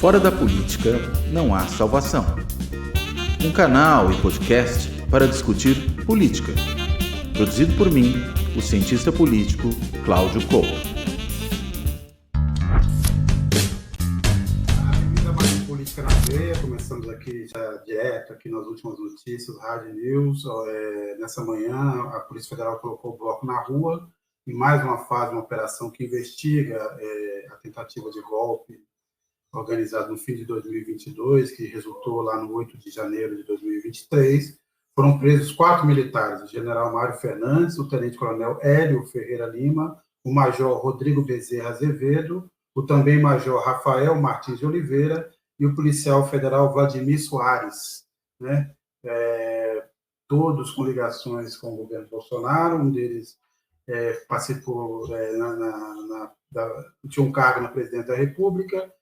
Fora da política não há salvação. Um canal e podcast para discutir política. Produzido por mim, o cientista político Cláudio Couto. Bem-vindo a mais um Política na Veia. Começamos aqui já direto aqui nas últimas notícias, Rádio News. Nessa manhã, a Polícia Federal colocou o bloco na rua em mais uma fase de uma operação que investiga a tentativa de golpe organizado no fim de 2022, que resultou lá no 8 de janeiro de 2023. Foram presos 4 militares, o general Mário Fernandes, o tenente-coronel Hélio Ferreira Lima, o major Rodrigo Bezerra Azevedo, o também major Rafael Martins de Oliveira e o policial federal Vladimir Soares, né? Todos com ligações com o governo Bolsonaro. Um deles participou, tinha um cargo na presidência da República.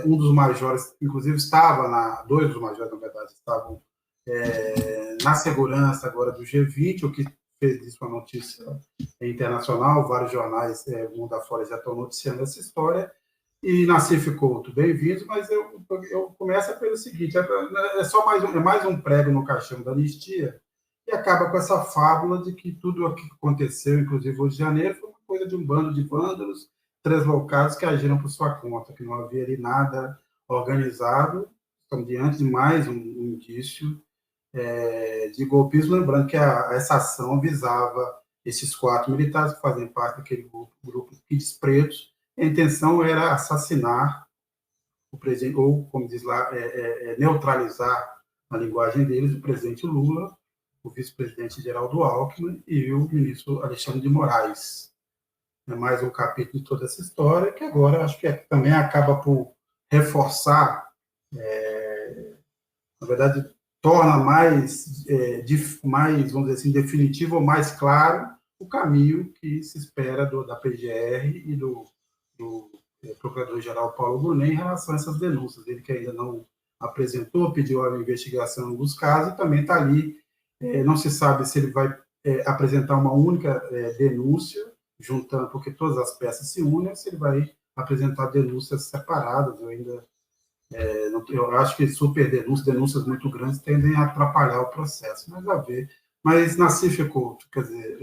Um dos majores, inclusive, dois dos majores, na verdade, estavam na segurança agora do G20, o que fez isso uma notícia internacional. Vários jornais mundo afora já estão noticiando essa história. E Nassif Couto, bem-vindo, mas eu começo pelo seguinte: mais um prego no caixão da anistia, e acaba com essa fábula de que tudo o que aconteceu, inclusive hoje de janeiro, foi uma coisa de um bando de vândalos translocados que agiram por sua conta, que não havia ali nada organizado. Estamos diante de mais um indício de golpismo, lembrando que essa ação visava esses 4 militares que fazem parte daquele grupo de Kids Pretos. A intenção era assassinar o presidente, ou, como diz lá, neutralizar, na linguagem deles, o presidente Lula, o vice-presidente Geraldo Alckmin e o ministro Alexandre de Moraes. É mais um capítulo de toda essa história, que agora acho que também acaba por reforçar, na verdade, torna mais, vamos dizer assim, definitivo ou mais claro o caminho que se espera da PGR e do Procurador-Geral Paulo Brunet em relação a essas denúncias. Ele que ainda não apresentou, pediu a investigação em alguns casos, e também está ali. Não se sabe se ele vai apresentar uma única denúncia, juntando, porque todas as peças se unem, se ele vai apresentar denúncias separadas. Eu acho que denúncias muito grandes tendem a atrapalhar o processo, mas vai ver. Mas Nassif Couto, quer dizer...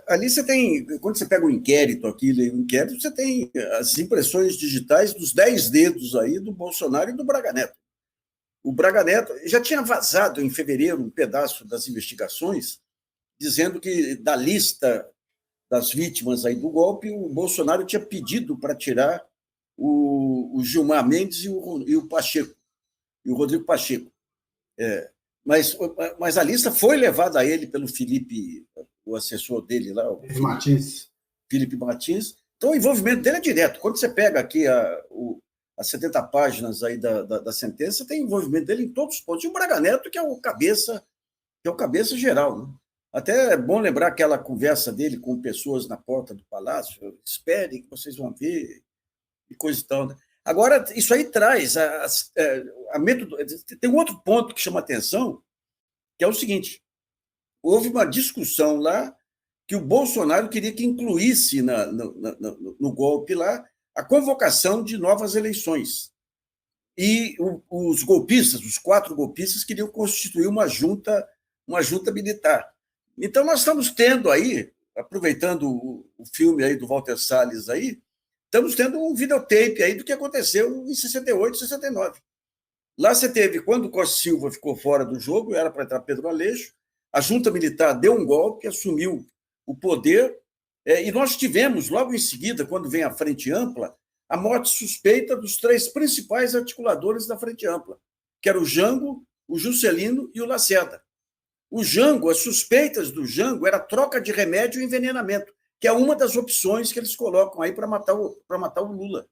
Ali você tem, quando você pega um inquérito aqui, lê um inquérito, você tem as impressões digitais dos 10 dedos aí do Bolsonaro e do Braga Neto. O Braga Neto já tinha vazado em fevereiro um pedaço das investigações, dizendo que da lista das vítimas aí do golpe, o Bolsonaro tinha pedido para tirar o Gilmar Mendes e o Pacheco, e o Rodrigo Pacheco. Mas a lista foi levada a ele pelo Felipe, o assessor dele lá, o Felipe Martins. Então, o envolvimento dele é direto. Quando você pega aqui as 70 páginas aí da sentença, tem envolvimento dele em todos os pontos. E o Braga Neto, que é o cabeça geral, né? Até é bom lembrar aquela conversa dele com pessoas na porta do palácio: esperem que vocês vão ver, e coisa e tal, né? Agora, isso aí traz tem um outro ponto que chama atenção, que é o seguinte: houve uma discussão lá que o Bolsonaro queria que incluísse no golpe lá a convocação de novas eleições. E os golpistas, os 4 golpistas, queriam constituir uma junta militar. Então, nós estamos tendo aí, aproveitando o filme aí do Walter Salles aí, estamos tendo um videotape aí do que aconteceu em 68, 69. Lá você teve, quando o Costa Silva ficou fora do jogo, era para entrar Pedro Aleixo, a junta militar deu um golpe, assumiu o poder, e nós tivemos, logo em seguida, quando vem a Frente Ampla, a morte suspeita dos 3 principais articuladores da Frente Ampla, que eram o Jango, o Juscelino e o Lacerda. O Jango, as suspeitas do Jango era troca de remédio e envenenamento, que é uma das opções que eles colocam aí para matar o Lula.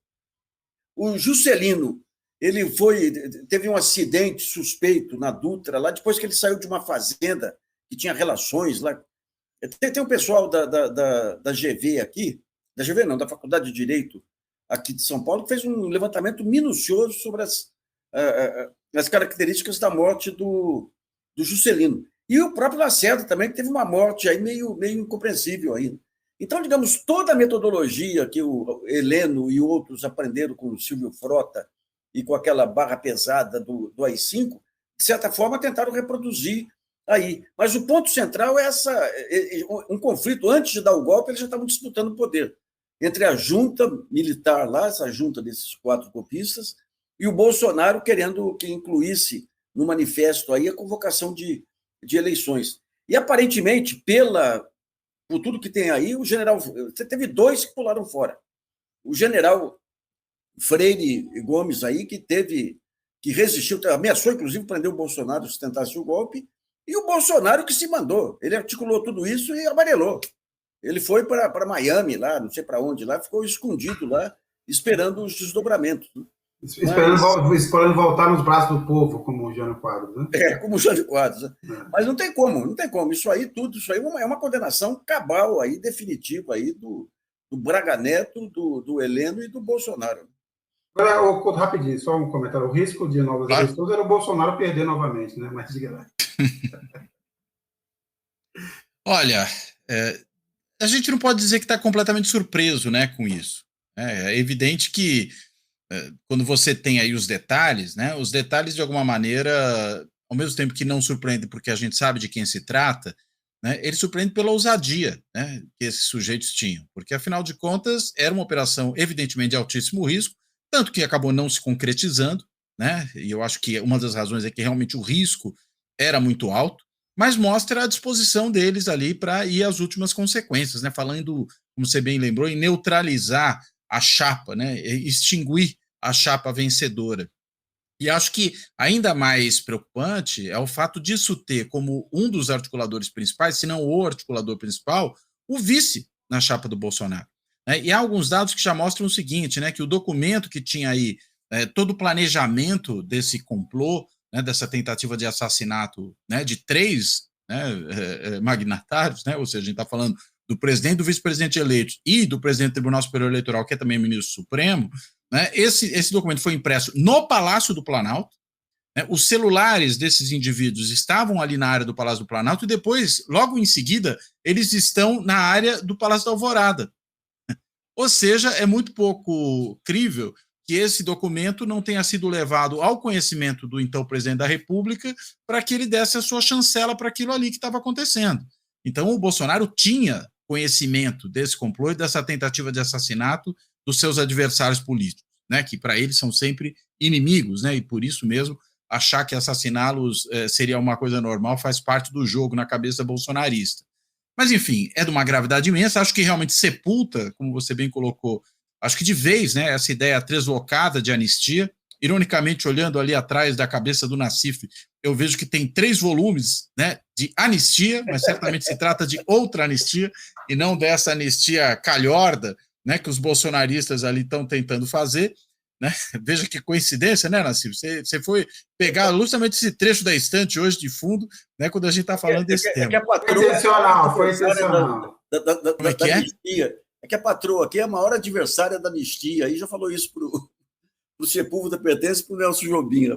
O Juscelino, ele teve um acidente suspeito na Dutra, lá depois que ele saiu de uma fazenda que tinha relações lá. Tem um pessoal da GV aqui, da GV não, da Faculdade de Direito aqui de São Paulo, que fez um levantamento minucioso sobre as características da morte do Juscelino. E o próprio Lacerda também, que teve uma morte aí meio incompreensível aí. Então, digamos, toda a metodologia que o Heleno e outros aprenderam com o Silvio Frota e com aquela barra pesada do AI-5, de certa forma, tentaram reproduzir aí. Mas o ponto central é um conflito. Antes de dar o golpe, eles já estavam disputando o poder entre a junta militar lá, essa junta desses 4 golpistas, e o Bolsonaro querendo que incluísse no manifesto aí a convocação de eleições. E, aparentemente, por tudo que tem aí, o general... Você teve 2 que pularam fora. O general Freire Gomes aí, que resistiu, ameaçou, inclusive, prender o Bolsonaro se tentasse o golpe, e o Bolsonaro que se mandou. Ele articulou tudo isso e amarelou. Ele foi para Miami, lá, não sei para onde, lá, ficou escondido lá, esperando os desdobramentos. Né? Esperando voltar nos braços do povo, como o Jânio Quadros. Né? Como o Jânio Quadros. Né? Mas não tem como. Isso aí é uma condenação cabal, aí, definitiva aí do Braga Neto, do Heleno e do Bolsonaro. Agora, rapidinho, só um comentário. O risco de novas eleições era o Bolsonaro perder novamente, né? Mas diga lá. Olha, a gente não pode dizer que está completamente surpreso, né, com isso. É evidente que quando você tem aí os detalhes, né, os detalhes de alguma maneira, ao mesmo tempo que não surpreendem porque a gente sabe de quem se trata, né, ele surpreende pela ousadia, né, que esses sujeitos tinham, porque afinal de contas era uma operação evidentemente de altíssimo risco, tanto que acabou não se concretizando, né, e eu acho que uma das razões é que realmente o risco era muito alto, mas mostra a disposição deles ali para ir às últimas consequências, né? Falando, como você bem lembrou, em neutralizar a chapa, né? Extinguir a chapa vencedora. E acho que ainda mais preocupante é o fato disso ter como um dos articuladores principais, se não o articulador principal, o vice na chapa do Bolsonaro. Né? E há alguns dados que já mostram o seguinte, né? Que o documento que tinha aí todo o planejamento desse complô, né, dessa tentativa de assassinato, né, de 3 magnatários, né, ou seja, a gente está falando do presidente, do vice-presidente eleito e do presidente do Tribunal Superior Eleitoral, que é também ministro supremo, né, esse documento foi impresso no Palácio do Planalto, né, os celulares desses indivíduos estavam ali na área do Palácio do Planalto e depois, logo em seguida, eles estão na área do Palácio da Alvorada. Ou seja, é muito pouco crível que esse documento não tenha sido levado ao conhecimento do então presidente da República para que ele desse a sua chancela para aquilo ali que estava acontecendo. Então, o Bolsonaro tinha conhecimento desse complô e dessa tentativa de assassinato dos seus adversários políticos, né, que para ele são sempre inimigos, né, e por isso mesmo achar que assassiná-los seria uma coisa normal faz parte do jogo na cabeça bolsonarista. Mas, enfim, é de uma gravidade imensa, acho que realmente sepulta, como você bem colocou, acho que de vez, né, essa ideia translocada de anistia. Ironicamente, olhando ali atrás da cabeça do Nassif, eu vejo que tem 3 volumes, né, de anistia, mas certamente se trata de outra anistia e não dessa anistia calhorda, né, que os bolsonaristas ali estão tentando fazer. Né? Veja que coincidência, né, Nassif? Você foi pegar justamente esse trecho da estante hoje de fundo, né, quando a gente está falando desse tema. Foi intencional. Como é que é? É que a patroa aqui é a maior adversária da anistia. Aí já falou isso pro Sepúlveda Pertence e pro Nelson Jobim.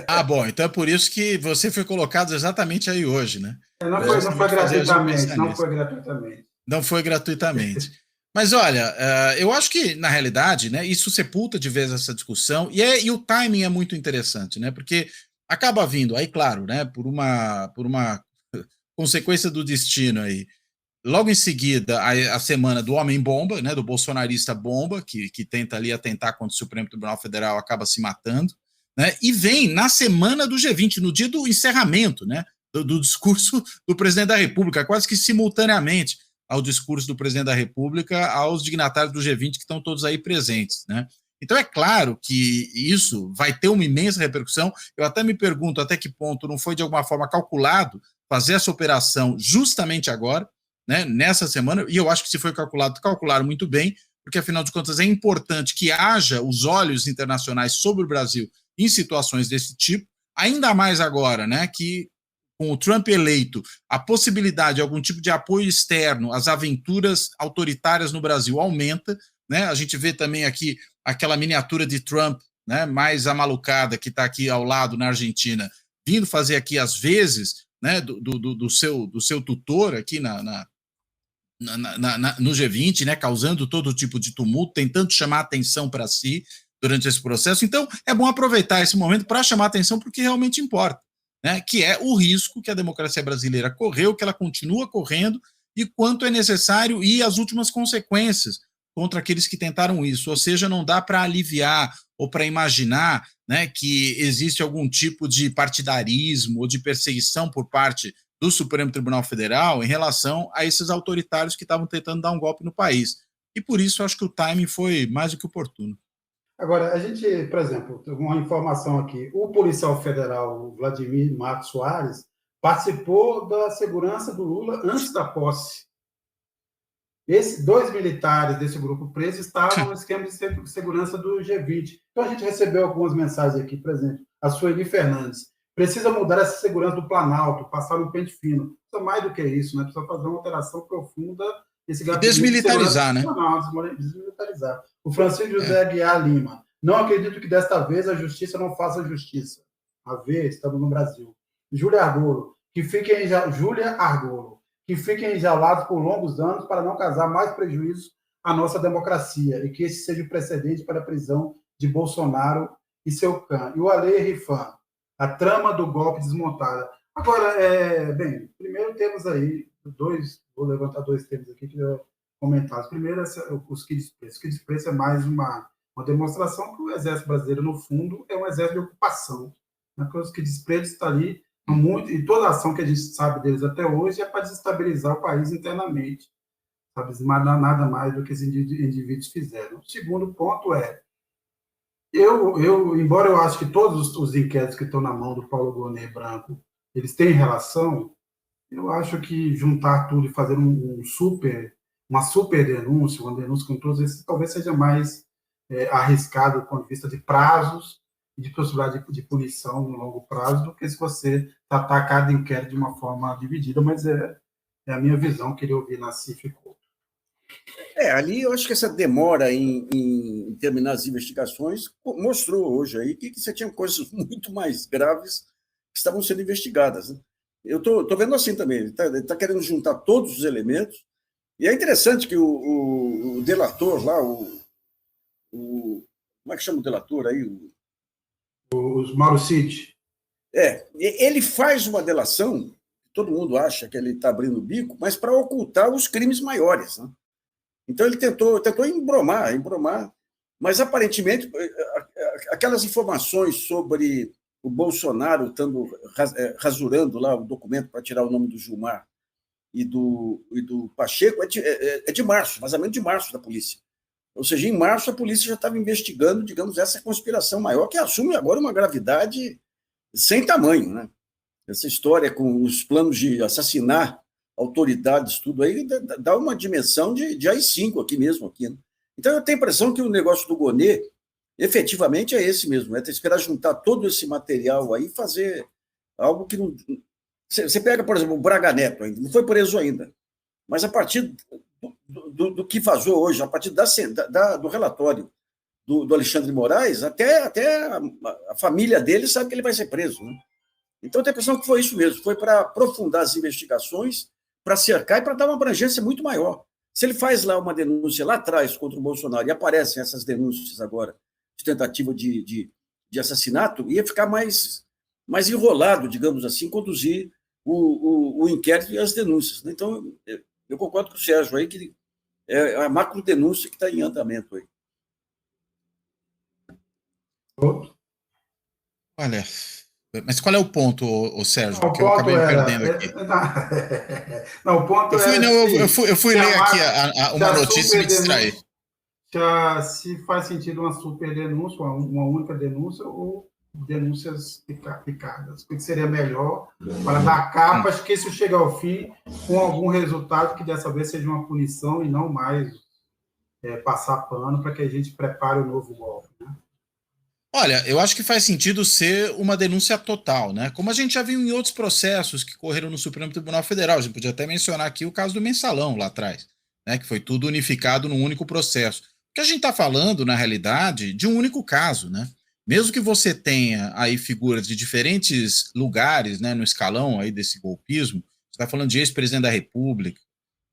Ah, bom, então é por isso que você foi colocado exatamente aí hoje, né? Não foi gratuitamente, não foi gratuitamente. Não foi gratuitamente. Mas olha, eu acho que, na realidade, né, isso sepulta de vez essa discussão, e o timing é muito interessante, né? Porque acaba vindo, aí, claro, né, por uma consequência do destino aí. Logo em seguida, a semana do homem-bomba, né, do bolsonarista bomba, que tenta ali atentar contra o Supremo Tribunal Federal, acaba se matando, né, e vem na semana do G20, no dia do encerramento, né, do discurso do presidente da República, quase que simultaneamente ao discurso do presidente da República, aos dignatários do G20 que estão todos aí presentes, né. Então é claro que isso vai ter uma imensa repercussão. Eu até me pergunto até que ponto não foi de alguma forma calculado fazer essa operação justamente agora, né, nessa semana, e eu acho que se foi calculado, calcularam muito bem, porque afinal de contas é importante que haja os olhos internacionais sobre o Brasil em situações desse tipo, ainda mais agora, né, que com o Trump eleito, a possibilidade de algum tipo de apoio externo às aventuras autoritárias no Brasil aumenta, né, a gente vê também aqui aquela miniatura de Trump, né, mais amalucada, que está aqui ao lado na Argentina, vindo fazer aqui às vezes, né, do seu tutor aqui no G20, né, causando todo tipo de tumulto, tentando chamar atenção para si durante esse processo. Então, é bom aproveitar esse momento para chamar atenção para o que realmente importa, né, que é o risco que a democracia brasileira correu, que ela continua correndo, e quanto é necessário e as últimas consequências contra aqueles que tentaram isso. Ou seja, não dá para aliviar ou para imaginar, né, que existe algum tipo de partidarismo ou de perseguição por parte do Supremo Tribunal Federal em relação a esses autoritários que estavam tentando dar um golpe no país. E por isso acho que o timing foi mais do que oportuno. Agora, a gente, por exemplo, uma informação aqui: o policial federal Vladimir Matos Soares participou da segurança do Lula antes da posse. Esses 2 militares desse grupo preso estavam no esquema de segurança do G20. Então, a gente recebeu algumas mensagens aqui, por exemplo, a Sueli Fernandes: precisa mudar essa segurança do Planalto, passar no pente fino. Precisa mais do que isso, né? Precisa fazer uma alteração profunda desse gabinete. Desmilitarizar, né? Desmilitarizar. O Francisco José Aguiar Lima: não acredito que desta vez a justiça não faça justiça. A ver, estamos no Brasil. Júlia Argolo: que fiquem enjaulados por longos anos para não causar mais prejuízo à nossa democracia e que esse seja o precedente para a prisão de Bolsonaro e seu clã. E o Ale Rifan: a trama do golpe desmontada. Agora, bem, primeiro temos aí vou levantar 2 temas aqui que eu comentar. Primeiro, os quilos preços. Os quilos preços é mais uma demonstração que o Exército Brasileiro, no fundo, é um exército de ocupação. Né? Porque os quilos preços estão ali, e toda a ação que a gente sabe deles até hoje é para desestabilizar o país internamente. Sabe? Nada mais do que esses indivíduos fizeram. O segundo ponto é: embora eu acho que todos os inquéritos que estão na mão do Paulo Gonet Branco, eles têm relação, eu acho que juntar tudo e fazer uma super denúncia, uma denúncia com todos esses, talvez seja mais arriscado do ponto de vista de prazos e de possibilidade de punição no longo prazo do que se você tratar cada inquérito de uma forma dividida, mas é a minha visão, queria ouvir Nassif e Couto. Ali eu acho que essa demora em terminar as investigações mostrou hoje aí que você tinha coisas muito mais graves que estavam sendo investigadas. Né? Eu estou vendo assim também, ele está querendo juntar todos os elementos, e é interessante que o delator lá, como é que chama o delator aí? O Mauro Cid. Ele faz uma delação, todo mundo acha que ele está abrindo o bico, mas para ocultar os crimes maiores. Né? Então, ele tentou embromar, mas, aparentemente, aquelas informações sobre o Bolsonaro estando rasurando lá o documento para tirar o nome do Gilmar e do Pacheco é de março, vazamento de março da polícia. Ou seja, em março, a polícia já estava investigando, digamos, essa conspiração maior, que assume agora uma gravidade sem tamanho. Né? Essa história com os planos de assassinar autoridades, tudo aí, dá uma dimensão de AI-5 aqui mesmo. Aqui, né? Então, eu tenho a impressão que o negócio do Gonet, efetivamente, é esse mesmo, é esperar juntar todo esse material aí e fazer algo que não... Você pega, por exemplo, o Braga Neto, ainda não foi preso ainda, mas a partir do que vazou hoje, a partir do relatório do Alexandre Moraes, até a família dele sabe que ele vai ser preso. Né? Então, eu tenho a impressão que foi isso mesmo, foi para aprofundar as investigações, para cercar e para dar uma abrangência muito maior. Se ele faz lá uma denúncia lá atrás contra o Bolsonaro e aparecem essas denúncias agora de tentativa de assassinato, ia ficar mais enrolado, digamos assim, conduzir o inquérito e as denúncias. Então, eu concordo com o Sérgio aí que é a macro-denúncia que está em andamento aí. Olha, mas qual é o ponto, Sérgio? Não, que eu acabei me perdendo aqui. Não, o ponto eu fui ler aqui uma notícia e me distraí. Se faz sentido uma super denúncia, uma única denúncia, ou denúncias picadas. O que seria melhor para dar capas que isso chegue ao fim com algum resultado que dessa vez seja uma punição e não mais passar pano para que a gente prepare o novo golpe, né? Olha, eu acho que faz sentido ser uma denúncia total, né? Como a gente já viu em outros processos que correram no Supremo Tribunal Federal. A gente podia até mencionar aqui o caso do Mensalão lá atrás, né? Que foi tudo unificado num único processo. Porque a gente está falando, na realidade, de um único caso, né? Mesmo que você tenha aí figuras de diferentes lugares, né, no escalão aí desse golpismo, você está falando de ex-presidente da República,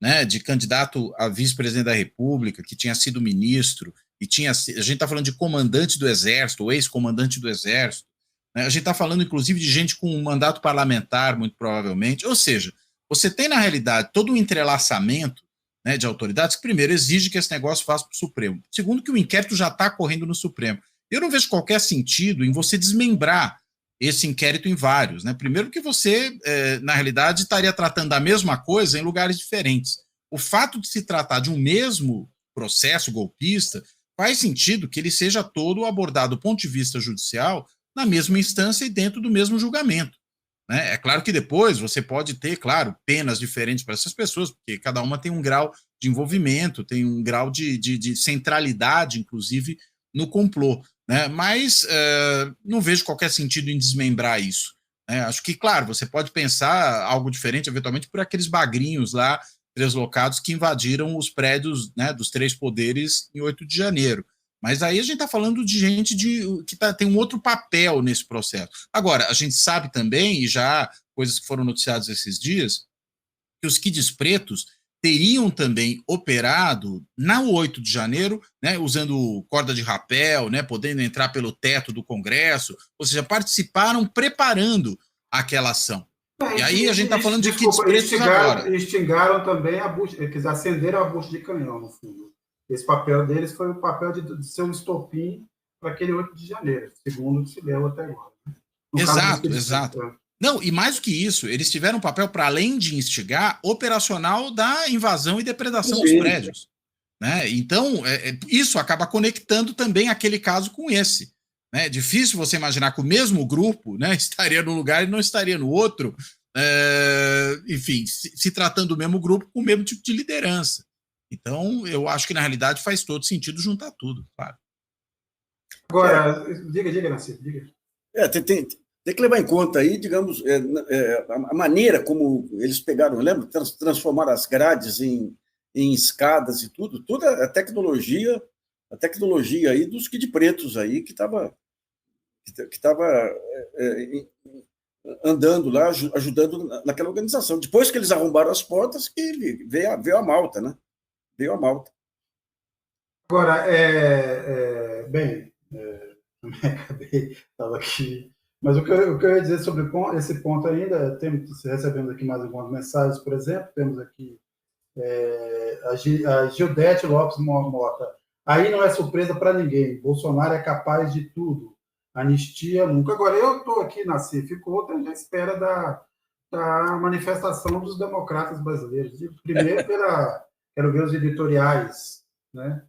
né, de candidato a vice-presidente da República, que tinha sido ministro, e a gente está falando de comandante do Exército, ou ex-comandante do Exército, né, a gente está falando, inclusive, de gente com um mandato parlamentar, muito provavelmente, ou seja, você tem, na realidade, todo um entrelaçamento, né, de autoridades que, primeiro, exige que esse negócio faça para o Supremo, segundo, que o inquérito já está correndo no Supremo. Eu não vejo qualquer sentido em você desmembrar esse inquérito em vários, né? Primeiro que você, na realidade, estaria tratando da mesma coisa em lugares diferentes. O fato de se tratar de um mesmo processo golpista faz sentido que ele seja todo abordado do ponto de vista judicial na mesma instância e dentro do mesmo julgamento, né? É claro que depois você pode ter, claro, penas diferentes para essas pessoas, porque cada uma tem um grau de envolvimento, tem um grau de centralidade, inclusive, no complô, né? Mas não vejo qualquer sentido em desmembrar isso, né? Acho que, claro, você pode pensar algo diferente, eventualmente, por aqueles bagrinhos lá, deslocados, que invadiram os prédios, né, dos três poderes em 8 de janeiro. Mas aí a gente está falando de gente que tem um outro papel nesse processo. Agora, a gente sabe também, e já coisas que foram noticiadas esses dias, que os Kids Pretos teriam também operado na 8 de janeiro, né, usando corda de rapel, né, podendo entrar pelo teto do Congresso, ou seja, participaram preparando aquela ação. E aí a gente está falando de Kids Pretos agora. Extingaram também acenderam a bucha de canhão, no fundo. Esse papel deles foi o papel de ser um estopim para aquele 8 de janeiro, segundo o que se leu até agora. Exato. Não, e mais do que isso, eles tiveram um papel, para além de instigar, operacional da invasão e depredação dos prédios, né? Então, isso acaba conectando também aquele caso com esse, né? É difícil você imaginar que o mesmo grupo, né, estaria num lugar e não estaria no outro, enfim, se tratando do mesmo grupo com o mesmo tipo de liderança. Então, eu acho que, na realidade, faz todo sentido juntar tudo, claro. Agora, diga, Nascimento, diga. Tem que levar em conta aí, digamos, a maneira como eles pegaram, lembra? Transformaram as grades em escadas e tudo, toda a tecnologia aí dos Kid Pretos aí, que estava andando lá, ajudando naquela organização. Depois que eles arrombaram as portas, que veio a malta, né? Veio a malta. Agora, estava aqui. Mas o que eu ia dizer sobre esse ponto ainda, recebemos aqui mais algumas mensagens, por exemplo, temos aqui a Gildete Lopes Mota. Aí não é surpresa para ninguém, Bolsonaro é capaz de tudo, anistia nunca. Agora, eu estou aqui na CIF, outra à espera da manifestação dos democratas brasileiros. Primeiro, quero ver os editoriais, né,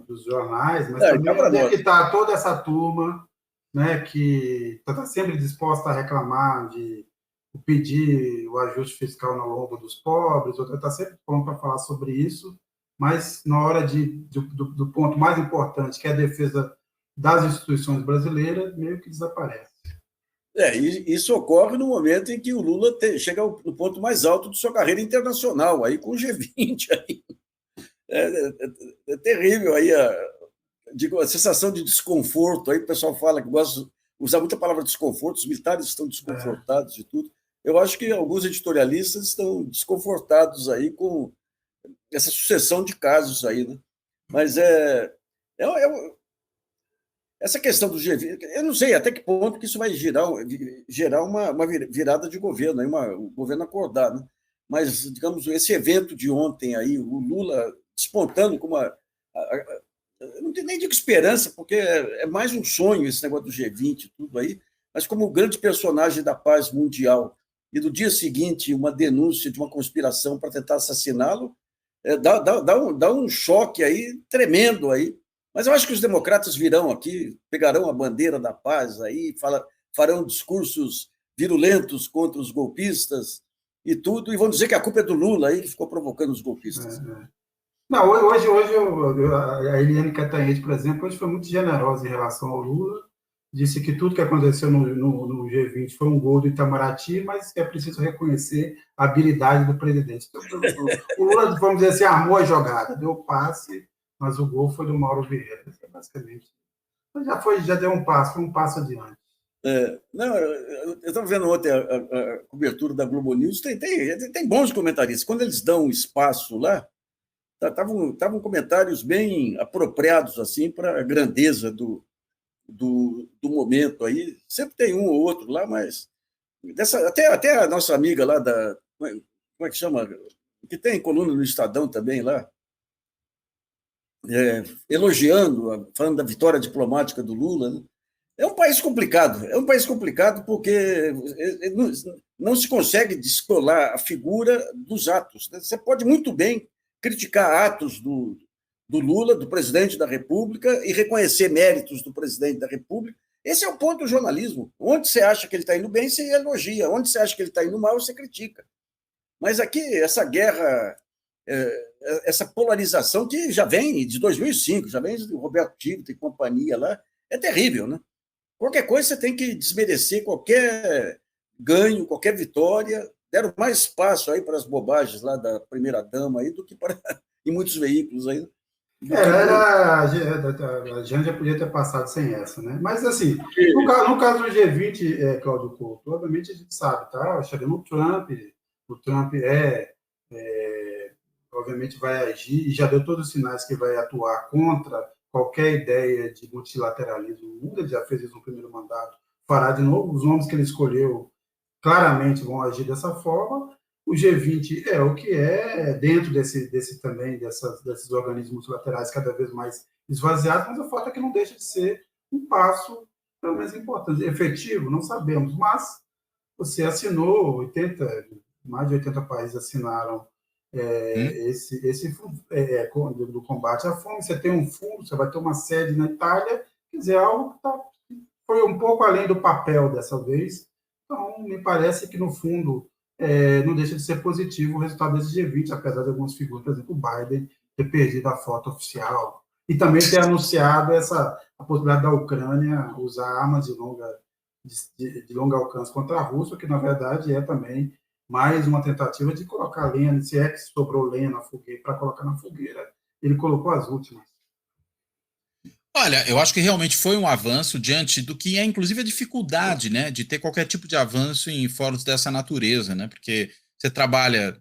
dos jornais, mas também que está toda essa turma, né, que está sempre disposta a reclamar de pedir o ajuste fiscal na lomba dos pobres, outra está sempre pronto para falar sobre isso, mas na hora do ponto mais importante, que é a defesa das instituições brasileiras, meio que desaparece. Isso ocorre no momento em que o Lula chega no ponto mais alto de sua carreira internacional, aí com o G20. Aí. É terrível aí a sensação de desconforto. Aí o pessoal fala que gosta de usar muita palavra desconforto, os militares estão desconfortados de tudo. Eu acho que alguns editorialistas estão desconfortados aí com essa sucessão de casos aí, né? Mas essa questão do G20, eu não sei até que ponto que isso vai gerar uma virada de governo, aí o governo acordar, né? Mas, digamos, esse evento de ontem aí, o Lula despontando como eu não tenho nem digo esperança, porque é mais um sonho esse negócio do G20 e tudo aí, mas como grande personagem da paz mundial, e no dia seguinte uma denúncia de uma conspiração para tentar assassiná-lo, dá um choque aí tremendo aí. Mas eu acho que os democratas virão aqui, pegarão a bandeira da paz aí, farão discursos virulentos contra os golpistas e tudo, e vão dizer que a culpa é do Lula aí, que ficou provocando os golpistas. Não, hoje a Eliane Cantanhede, por exemplo, hoje foi muito generosa em relação ao Lula, disse que tudo que aconteceu no G20 foi um gol do Itamaraty, mas que é preciso reconhecer a habilidade do presidente. Então, o Lula, vamos dizer assim, armou a jogada, deu o passe, mas o gol foi do Mauro Vieira, basicamente. Já deu um passo, foi um passo adiante. Não, eu estava vendo ontem a cobertura da Globo News, tem bons comentaristas. Quando eles dão espaço lá, estavam comentários bem apropriados assim para a grandeza do momento aí. Sempre tem um ou outro lá, mas até a nossa amiga lá como é que chama? Que tem coluna no Estadão também lá, elogiando, falando da vitória diplomática do Lula, né? É um país complicado porque não se consegue descolar a figura dos atos. Você pode muito bem criticar atos do Lula, do presidente da República, e reconhecer méritos do presidente da República. Esse é o ponto do jornalismo. Onde você acha que ele está indo bem, você elogia. Onde você acha que ele está indo mal, você critica. Mas aqui, essa guerra, essa polarização que já vem de 2005, já vem do Roberto Tivita e companhia lá, é terrível, né? Qualquer coisa você tem que desmerecer qualquer ganho, qualquer vitória. Deram mais espaço aí para as bobagens lá da primeira-dama aí do que para em muitos veículos aí. A gente já podia ter passado sem essa, né? Mas, assim, no caso do G20, Cláudio Couto, obviamente a gente sabe, tá? Chegando o Trump obviamente vai agir, e já deu todos os sinais que vai atuar contra qualquer ideia de multilateralismo no mundo. Ele já fez isso no primeiro mandato, fará de novo. Os nomes que ele escolheu claramente vão agir dessa forma. O G20 é o que é, dentro desses organismos multilaterais cada vez mais esvaziados, mas o fato é que não deixa de ser um passo, pelo menos importante. Efetivo, não sabemos, mas você assinou, mais de 80 países assinaram esse do combate à fome. Você tem um fundo, você vai ter uma sede na Itália, quer dizer, algo que foi um pouco além do papel dessa vez. Então, me parece que, no fundo, não deixa de ser positivo o resultado desse G20, apesar de algumas figuras, por exemplo, o Biden, ter perdido a foto oficial e também ter anunciado a possibilidade da Ucrânia usar armas de longo alcance contra a Rússia, que, na verdade, é também mais uma tentativa de colocar lenha, se é que sobrou lenha na fogueira, para colocar na fogueira. Ele colocou as últimas. Olha, eu acho que realmente foi um avanço diante do que é, inclusive, a dificuldade, né, de ter qualquer tipo de avanço em fóruns dessa natureza, né, porque você trabalha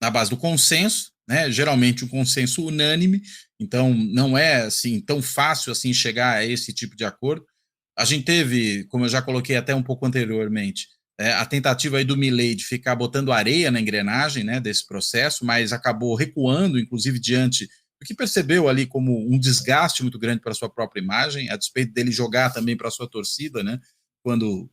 na base do consenso, né, geralmente um consenso unânime, então não é assim tão fácil assim chegar a esse tipo de acordo. A gente teve, como eu já coloquei até um pouco anteriormente, a tentativa aí do Milei de ficar botando areia na engrenagem, né, desse processo, mas acabou recuando, inclusive diante do que percebeu ali como um desgaste muito grande para a sua própria imagem, a despeito dele jogar também para a sua torcida, né, quando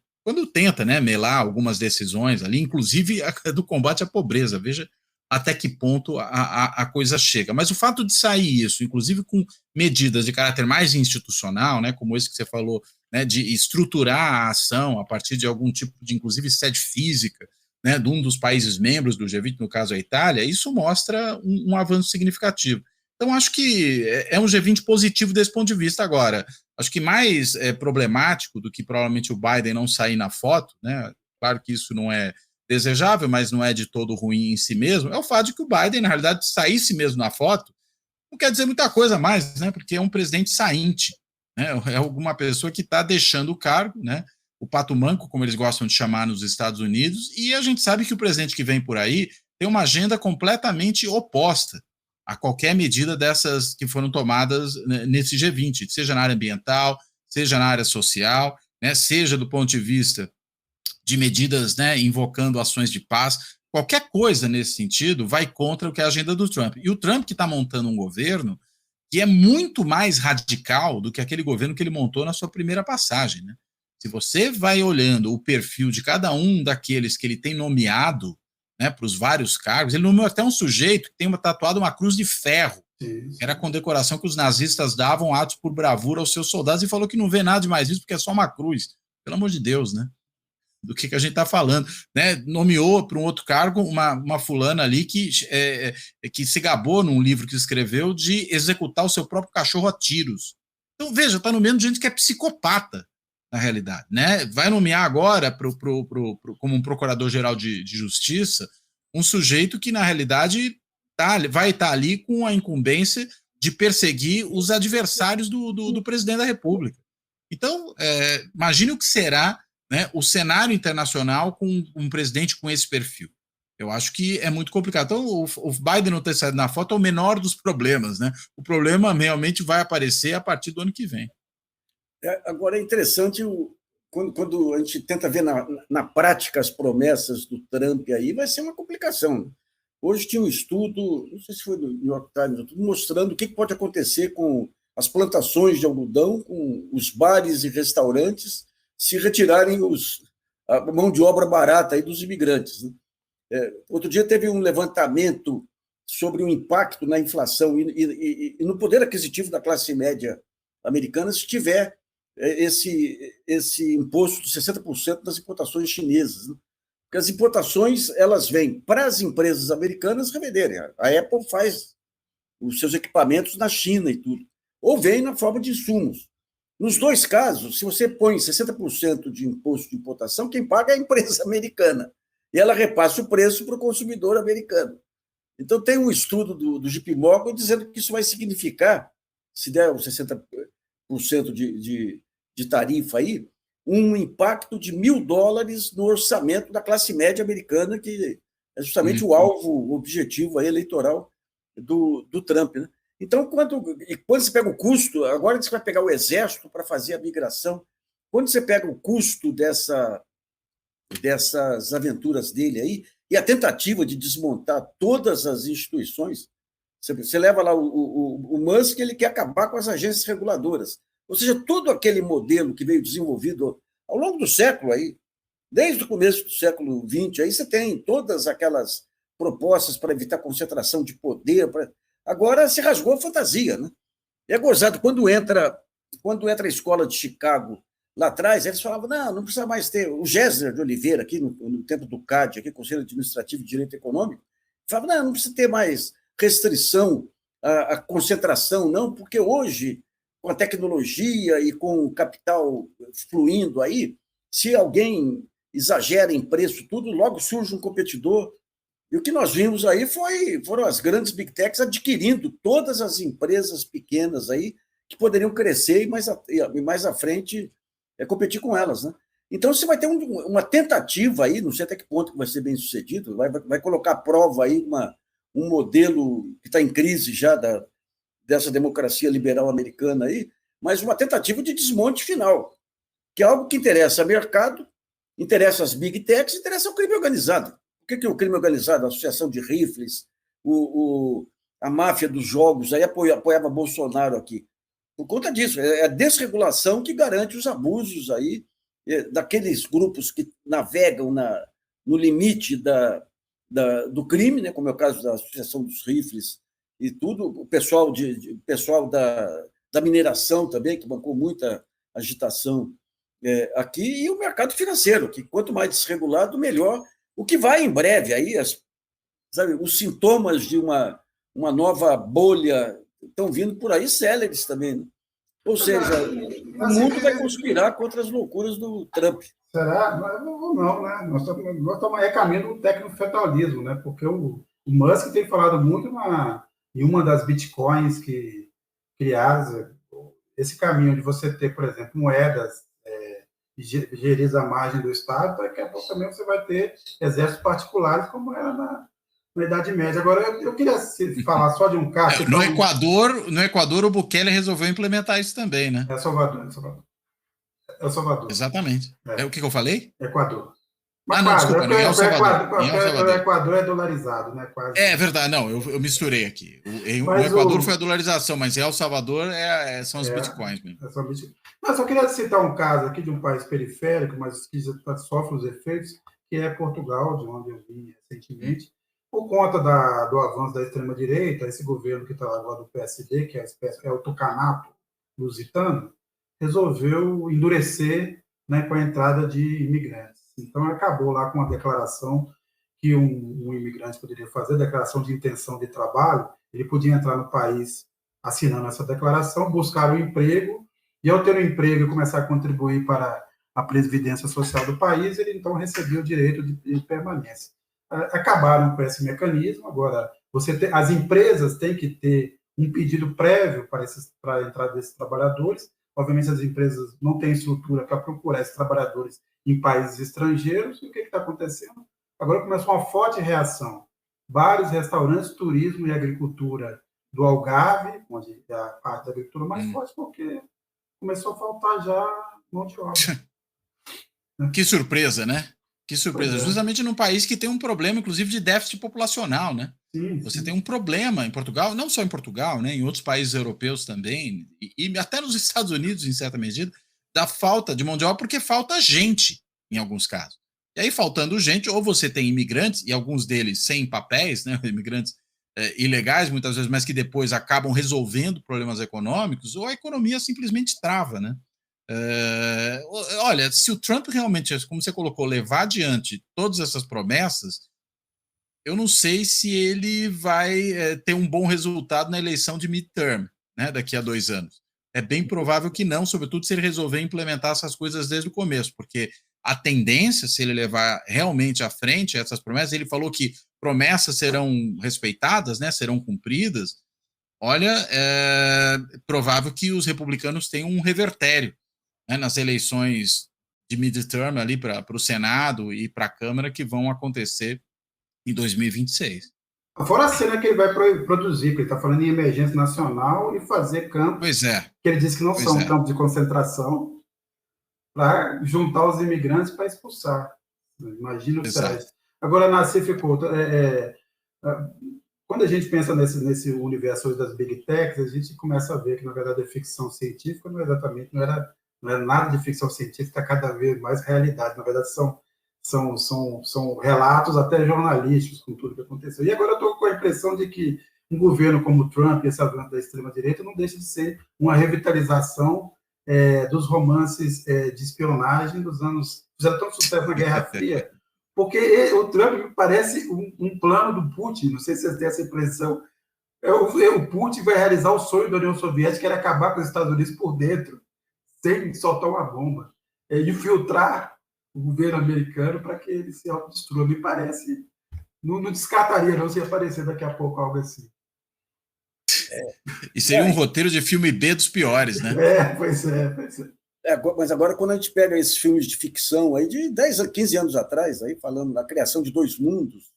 tenta, né, melar algumas decisões ali, inclusive a do combate à pobreza. Veja até que ponto a coisa chega. Mas o fato de sair isso, inclusive com medidas de caráter mais institucional, né, como esse que você falou, né, de estruturar a ação a partir de algum tipo de, inclusive, sede física, né, de um dos países membros do G20, no caso a Itália, isso mostra um avanço significativo. Então, acho que é um G20 positivo desse ponto de vista. Agora, acho que mais problemático do que provavelmente o Biden não sair na foto, né, claro que isso não é desejável, mas não é de todo ruim em si mesmo, é o fato de que o Biden, na realidade, saísse mesmo na foto, não quer dizer muita coisa mais, né, porque é um presidente sainte, né, é alguma pessoa que está deixando o cargo, né, o pato manco, como eles gostam de chamar nos Estados Unidos, e a gente sabe que o presidente que vem por aí tem uma agenda completamente oposta a qualquer medida dessas que foram tomadas nesse G20, seja na área ambiental, seja na área social, né, seja do ponto de vista de medidas, né, invocando ações de paz, qualquer coisa nesse sentido vai contra o que é a agenda do Trump. E o Trump que está montando um governo que é muito mais radical do que aquele governo que ele montou na sua primeira passagem, né? Se você vai olhando o perfil de cada um daqueles que ele tem nomeado, né, para os vários cargos, ele nomeou até um sujeito que tem tatuado uma cruz de ferro, que era a condecoração que os nazistas davam atos por bravura aos seus soldados, e falou que não vê nada de mais isso porque é só uma cruz. Pelo amor de Deus, né? Do que a gente está falando, né? Nomeou para um outro cargo uma fulana ali que se gabou num livro que escreveu de executar o seu próprio cachorro a tiros. Então, veja, está nomeando gente que é psicopata, na realidade, né? Vai nomear agora como um procurador-geral de justiça um sujeito que, na realidade, vai estar ali com a incumbência de perseguir os adversários do presidente da República. Então, imagine o que será né, o cenário internacional com um presidente com esse perfil. Eu acho que é muito complicado. Então, o Biden não ter saído na foto é o menor dos problemas, né? O problema realmente vai aparecer a partir do ano que vem. Agora, é interessante, quando a gente tenta ver na prática as promessas do Trump aí, vai ser uma complicação. Hoje tinha um estudo, não sei se foi do New York Times, mostrando o que pode acontecer com as plantações de algodão, com os bares e restaurantes se retirarem a mão de obra barata aí dos imigrantes, né? Outro dia teve um levantamento sobre o impacto na inflação e no poder aquisitivo da classe média americana se tiver esse imposto de 60% das importações chinesas, né? Porque as importações elas vêm para as empresas americanas revenderem. A Apple faz os seus equipamentos na China e tudo, ou vem na forma de insumos. Nos dois casos, se você põe 60% de imposto de importação, quem paga é a empresa americana, e ela repassa o preço para o consumidor americano. Então, tem um estudo do JP Morgan dizendo que isso vai significar, se der os 60% de tarifa aí, um impacto de $1.000 no orçamento da classe média americana, que é justamente o alvo, o objetivo aí eleitoral do Trump, né? Então, quando você pega o custo, agora você vai pegar o exército para fazer a migração, quando você pega o custo dessas aventuras dele aí, e a tentativa de desmontar todas as instituições, você leva lá o Musk, ele quer acabar com as agências reguladoras. Ou seja, todo aquele modelo que veio desenvolvido ao longo do século aí, desde o começo do século XX, aí você tem todas aquelas propostas para evitar concentração de poder. Agora se rasgou a fantasia, né? É gozado. Quando entra a escola de Chicago lá atrás, eles falavam, não precisa mais ter. O Gessner de Oliveira, aqui no tempo do CAD, aqui, Conselho Administrativo de Direito Econômico, falava, não precisa ter mais restrição à concentração, não, porque hoje, com a tecnologia e com o capital fluindo aí, se alguém exagera em preço, tudo, logo surge um competidor. E o que nós vimos aí foram as grandes big techs adquirindo todas as empresas pequenas aí que poderiam crescer e mais à frente competir com elas, né? Então, você vai ter uma tentativa aí, não sei até que ponto que vai ser bem sucedido, vai colocar à prova aí um modelo que está em crise já dessa democracia liberal americana aí, mas uma tentativa de desmonte final, que é algo que interessa ao mercado, interessa às big techs, interessa ao crime organizado. O que é o crime organizado? A associação de rifles, a máfia dos jogos, aí apoiava Bolsonaro aqui. Por conta disso, é a desregulação que garante os abusos aí daqueles grupos que navegam no limite do crime, né, como é o caso da associação dos rifles e tudo, o pessoal da mineração também, que bancou muita agitação aqui, e o mercado financeiro, que quanto mais desregulado, melhor. O que vai em breve aí, os sintomas de uma nova bolha estão vindo por aí céleres também, né? Ou seja, o mundo vai conspirar contra as loucuras do Trump. Será? Não, né? Nós estamos aí caminho do tecnofeudalismo, né? Porque o Musk tem falado muito em uma das bitcoins que criadas, esse caminho de você ter, por exemplo, moedas geridas à margem do Estado, daqui a pouco também você vai ter exércitos particulares, como era na Idade Média. Agora, eu queria falar só de um caso... No Equador, o Bukele resolveu implementar isso também, né? É Salvador. É Salvador. Exatamente. O que eu falei? Equador. Mas não, desculpa, não é o Salvador. O Equador é dolarizado, né? Quase. É verdade, não, eu misturei aqui. O Equador foi a dolarização, mas El Salvador são os bitcoins mesmo. Mas só queria citar um caso aqui de um país periférico, mas que já sofre os efeitos, que é Portugal, de onde eu vim recentemente, por conta do avanço da extrema-direita, esse governo que está lá agora do PSD, que é o tucanato lusitano, resolveu endurecer, né, com a entrada de imigrantes. Então, acabou lá com uma declaração que um imigrante poderia fazer, declaração de intenção de trabalho, ele podia entrar no país assinando essa declaração, buscar um emprego, e ao ter um emprego e começar a contribuir para a previdência social do país, ele então recebeu o direito de permanência. Acabaram com esse mecanismo, agora as empresas têm que ter um pedido prévio para a entrada desses trabalhadores, obviamente as empresas não têm estrutura para procurar esses trabalhadores em países estrangeiros, e o que está acontecendo? Agora começou uma forte reação. Bares, restaurantes, turismo e agricultura do Algarve, onde é a parte da agricultura mais forte, porque começou a faltar já mão de obra. Que surpresa, né? Que surpresa. Justamente num país que tem um problema, inclusive, de déficit populacional, né? Sim, Você tem um problema em Portugal, não só em Portugal, né? Em outros países europeus também, e até nos Estados Unidos, em certa medida, da falta de mão de obra, porque falta gente, em alguns casos. E aí, faltando gente, ou você tem imigrantes, e alguns deles sem papéis, né? Imigrantes ilegais, muitas vezes, mas que depois acabam resolvendo problemas econômicos, ou a economia simplesmente trava, né? Olha, se o Trump realmente, como você colocou, levar adiante todas essas promessas, eu não sei se ele vai ter um bom resultado na eleição de midterm, né, daqui a 2 anos. É bem provável que não, sobretudo se ele resolver implementar essas coisas desde o começo, porque a tendência, se ele levar realmente à frente essas promessas, ele falou que promessas serão respeitadas, né, serão cumpridas. Olha, é provável que os republicanos tenham um revertério, né, nas eleições de midterm ali para o Senado e para a Câmara que vão acontecer em 2026. Fora a cena que ele vai produzir, que ele está falando em emergência nacional e fazer campos, Pois é. que ele disse que não são campos de concentração, para juntar os imigrantes para expulsar. Imagina o que será isso. Agora, Nassif Couto, quando a gente pensa nesse universo das big techs, a gente começa a ver que, na verdade, a ficção científica não era nada de ficção científica, cada vez mais realidade. Na verdade, são relatos até jornalísticos com tudo que aconteceu. E agora eu estou com a impressão de que um governo como o Trump e esse avanço da extrema-direita não deixa de ser uma revitalização dos romances de espionagem dos anos... Fizeram tanto sucesso na Guerra Fria, porque o Trump me parece um plano do Putin, não sei se vocês têm essa impressão. O Putin vai realizar o sonho da União Soviética, que era acabar com os Estados Unidos por dentro, sem soltar uma bomba, infiltrar o governo americano para que ele se autodestrua. Me parece, não descartaria não se aparecer daqui a pouco algo assim. E seria um roteiro de filme B dos piores, né? Pois é. Mas agora, quando a gente pega esses filmes de ficção aí de 10 a 15 anos atrás, aí falando da criação de 2 mundos,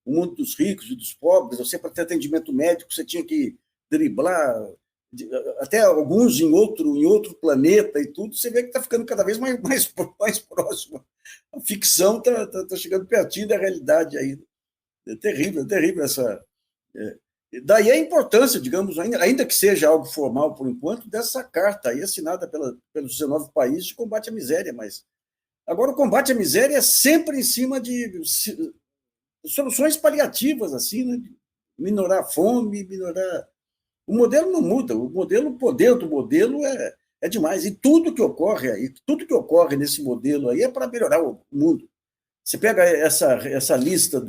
o mundo dos ricos e dos pobres, você, para ter atendimento médico, você tinha que driblar até alguns em outro planeta e tudo, você vê que está ficando cada vez mais próximo. A ficção está chegando pertinho da realidade aí. É terrível essa... Daí a importância, digamos, ainda que seja algo formal por enquanto, dessa carta aí assinada pelos 19 países de combate à miséria. Mas agora o combate à miséria é sempre em cima de soluções paliativas, assim, né? Minorar a fome, minorar... O modelo não muda, o poder do modelo é demais. E tudo que ocorre nesse modelo aí é para melhorar o mundo. Você pega essa lista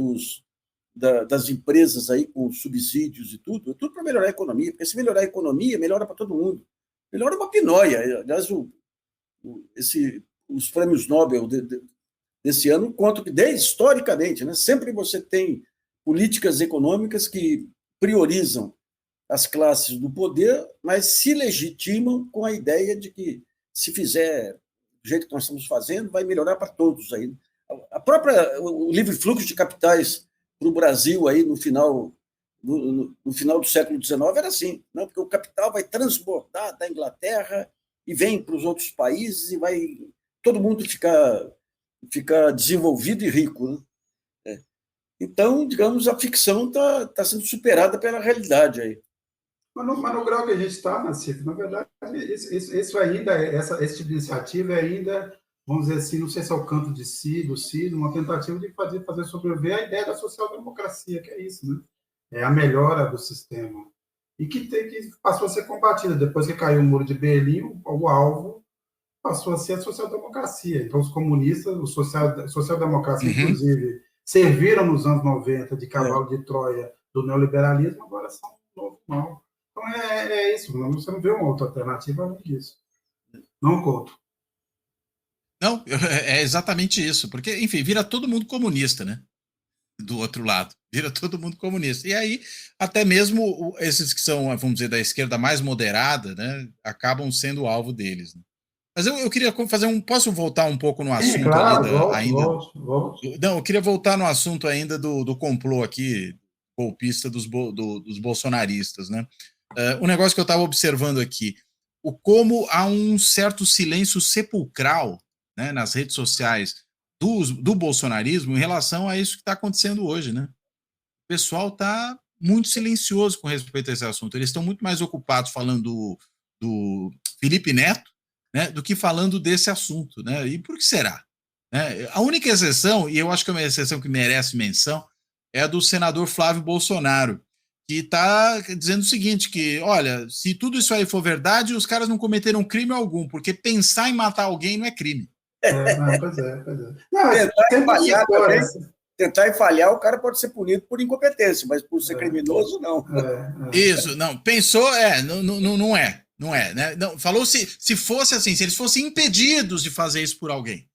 das empresas aí com subsídios e tudo, é tudo para melhorar a economia, porque se melhorar a economia, melhora para todo mundo. Melhora uma pinóia. Aliás, os prêmios Nobel desse ano contam que, historicamente, né, sempre você tem políticas econômicas que priorizam as classes do poder, mas se legitimam com a ideia de que, se fizer do jeito que nós estamos fazendo, vai melhorar para todos. Aí. O livre fluxo de capitais para o Brasil aí no final do século XIX era assim, não? Porque o capital vai transbordar da Inglaterra e vem para os outros países e vai todo mundo ficar desenvolvido e rico. Né? Então, digamos, a ficção está sendo superada pela realidade aí. Mas no grau que a gente está, Nassif, na verdade, isso ainda, esse tipo de iniciativa é ainda, vamos dizer assim, não sei se é o canto do CID, uma tentativa de fazer sobreviver a ideia da social-democracia, que é isso, né? É a melhora do sistema. E que passou a ser combatida. Depois que caiu o Muro de Berlim, o alvo passou a ser a social-democracia. Então, os comunistas, os social-democratas, inclusive, serviram nos anos 90 de cavalo de Troia do neoliberalismo, agora são um novo mal. Então, é isso. Você não vê uma outra alternativa além disso. Não conto. Não, é exatamente isso. Porque, enfim, vira todo mundo comunista, né? do outro lado, vira todo mundo comunista. E aí, até mesmo esses que são, vamos dizer, da esquerda mais moderada, né, acabam sendo alvo deles. Né? Mas eu queria fazer Posso voltar um pouco no assunto claro, ali volte. Não, eu queria voltar no assunto ainda do complô aqui, golpista dos bolsonaristas, né? O negócio que eu estava observando aqui, como há um certo silêncio sepulcral, né, nas redes sociais do bolsonarismo em relação a isso que está acontecendo hoje, né? O pessoal está muito silencioso com respeito a esse assunto. Eles estão muito mais ocupados falando do Felipe Neto, né, do que falando desse assunto, né? E por que será? Né? A única exceção, e eu acho que é uma exceção que merece menção, é a do senador Flávio Bolsonaro, que está dizendo o seguinte, que, olha, se tudo isso aí for verdade, os caras não cometeram crime algum, porque pensar em matar alguém não é crime. Pois é. Não, tem muitas histórias. Tentar e falhar, o cara pode ser punido por incompetência, mas por ser criminoso, não. Isso, não. Pensou, não é. Não é, né? Não, falou se fosse assim, se eles fossem impedidos de fazer isso por alguém.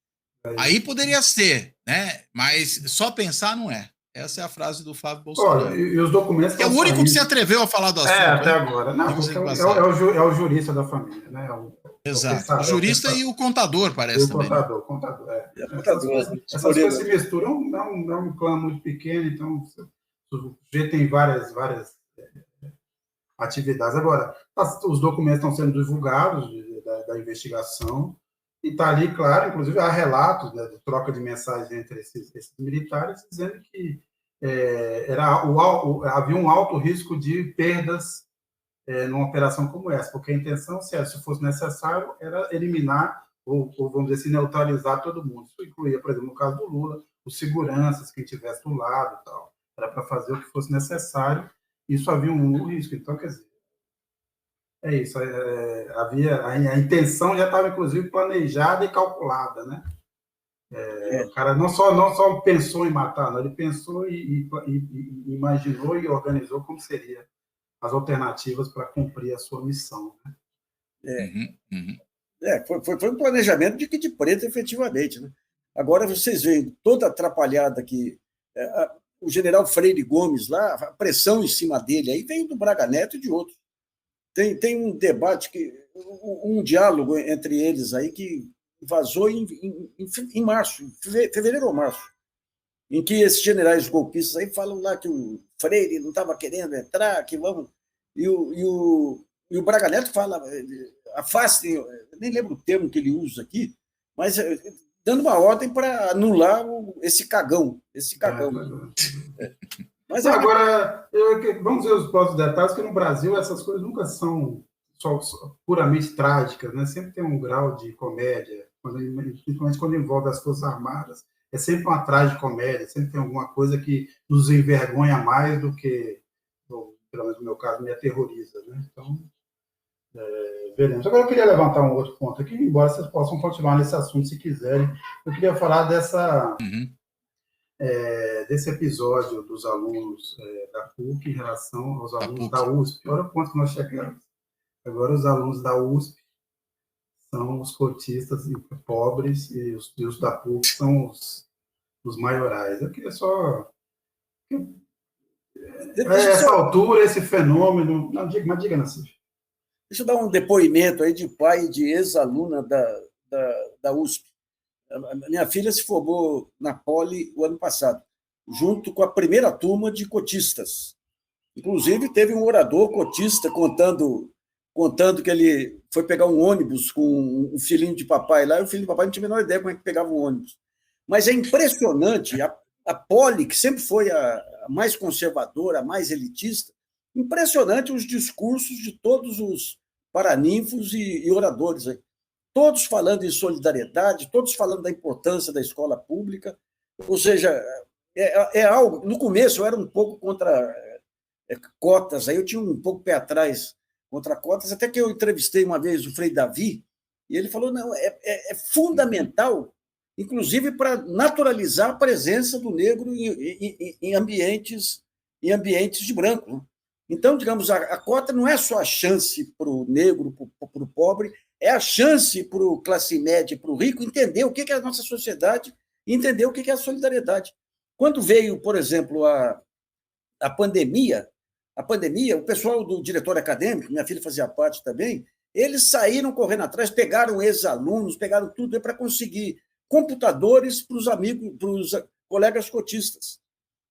Aí poderia ser, né? Mas só pensar não é. Essa é a frase do Flávio Bolsonaro. Olha, e os documentos que é o único que se atreveu a falar do assunto. Até agora. Não, é o jurista da família, né? Exato. O jurista e o contador, parece. E o contador, Essas coisas se misturam, é um clã muito pequeno, então o sujeito tem várias atividades. Agora, os documentos estão sendo divulgados da investigação, e está ali, claro, inclusive há relatos, né, de troca de mensagens entre esses militares, dizendo que havia um alto risco de perdas numa operação como essa, porque a intenção, se fosse necessário, era eliminar ou, vamos dizer assim, neutralizar todo mundo. Isso incluía, por exemplo, no caso do Lula, os seguranças, quem estivesse do lado e tal. Era para fazer o que fosse necessário. Isso havia um risco. Então, quer dizer, é isso. A intenção já estava, inclusive, planejada e calculada, né? O cara não só pensou em matar, não, ele pensou e imaginou e organizou como seria as alternativas para cumprir a sua missão. Né? Foi um planejamento de preto, efetivamente. Né? Agora, vocês veem toda atrapalhada que o general Freire Gomes lá, a pressão em cima dele, aí vem do Braga Neto e de outros. Tem um debate, um diálogo entre eles aí que vazou em março, fevereiro ou março, em que esses generais golpistas aí falam lá que o Freire não estava querendo entrar, que vamos... E o Braga Neto fala, afastem, nem lembro o termo que ele usa aqui, mas dando uma ordem para anular esse cagão. Mas agora, vamos ver os próximos detalhes, que no Brasil essas coisas nunca são só puramente trágicas, né? Sempre tem um grau de comédia, principalmente quando envolve as Forças Armadas. É sempre uma tragicomédia, sempre tem alguma coisa que nos envergonha mais do que, pelo menos no meu caso, me aterroriza. Né? Então, veremos. Agora eu queria levantar um outro ponto aqui, embora vocês possam continuar nesse assunto se quiserem. Eu queria falar desse episódio dos alunos da PUC em relação aos alunos da USP. Olha o ponto que nós chegamos. Agora os alunos da USP são os cotistas pobres e os da PUC são os maiorais. Eu queria só... essa altura, esse fenômeno... Não, diga, Nassif. Deixa eu dar um depoimento aí de pai de ex-aluna da USP. A minha filha se formou na Poli o ano passado, junto com a primeira turma de cotistas. Inclusive, teve um orador cotista contando que ele foi pegar um ônibus com um filhinho de papai lá, e o filho de papai não tinha a menor ideia como é que pegava um ônibus. Mas é impressionante, a Poli, que sempre foi a mais conservadora, a mais elitista, impressionante os discursos de todos os paraninfos e oradores aí. Todos falando em solidariedade, todos falando da importância da escola pública, ou seja, é algo... No começo eu era um pouco contra cotas, aí eu tinha um pouco pé atrás contra cotas, até que eu entrevistei uma vez o Frei Davi, e ele falou, não, é fundamental, inclusive para naturalizar a presença do negro em ambientes de branco. Né? Então, digamos, a cota não é só a chance para o negro, para o pobre, é a chance para o classe média, para o rico, entender o que é a nossa sociedade, entender o que é a solidariedade. Quando veio, por exemplo, a pandemia, o pessoal do diretório acadêmico, minha filha fazia parte também, eles saíram correndo atrás, pegaram ex-alunos, pegaram tudo para conseguir computadores para os amigos, para os colegas cotistas.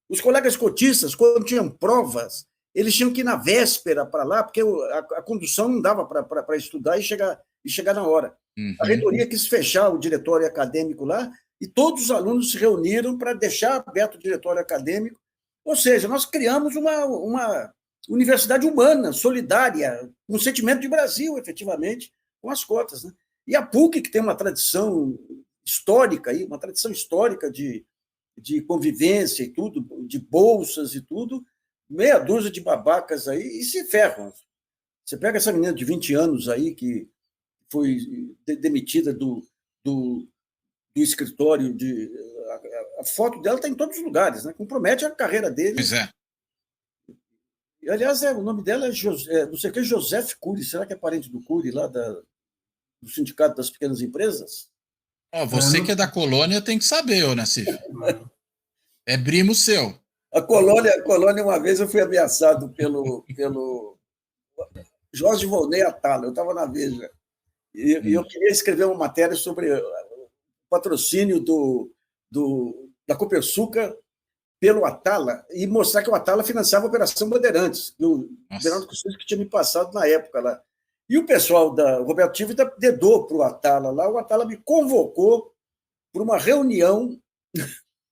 Os colegas cotistas, quando tinham provas, eles tinham que ir na véspera para lá, porque a condução não dava para estudar e chegar na hora. Uhum. A reitoria quis fechar o diretório acadêmico lá e todos os alunos se reuniram para deixar aberto o diretório acadêmico. Ou seja, nós criamos uma universidade humana, solidária, um sentimento de Brasil, efetivamente, com as cotas. Né? E a PUC, que tem uma tradição histórica, uma tradição histórica de convivência e tudo, de bolsas e tudo, meia dúzia de babacas aí e se ferram. Você pega essa menina de 20 anos aí, que foi demitida do escritório, a foto dela está em todos os lugares, né? Compromete a carreira dele. Pois é. E, aliás, o nome dela é não sei o que, Joseph Cury. Será que é parente do Cury, lá do Sindicato das Pequenas Empresas? Você que é da colônia tem que saber, ô Nassif. É primo seu. A colônia, uma vez eu fui ameaçado pelo Jorge Volney Atala, eu estava na Veja, e eu queria escrever uma matéria sobre o patrocínio da Copersucar pelo Atala e mostrar que o Atala financiava a Operação Bandeirantes, do Bernardo Custer, que tinha me passado na época lá. E o pessoal da Roberto Tivita dedou para o Atala lá, o Atala me convocou para uma reunião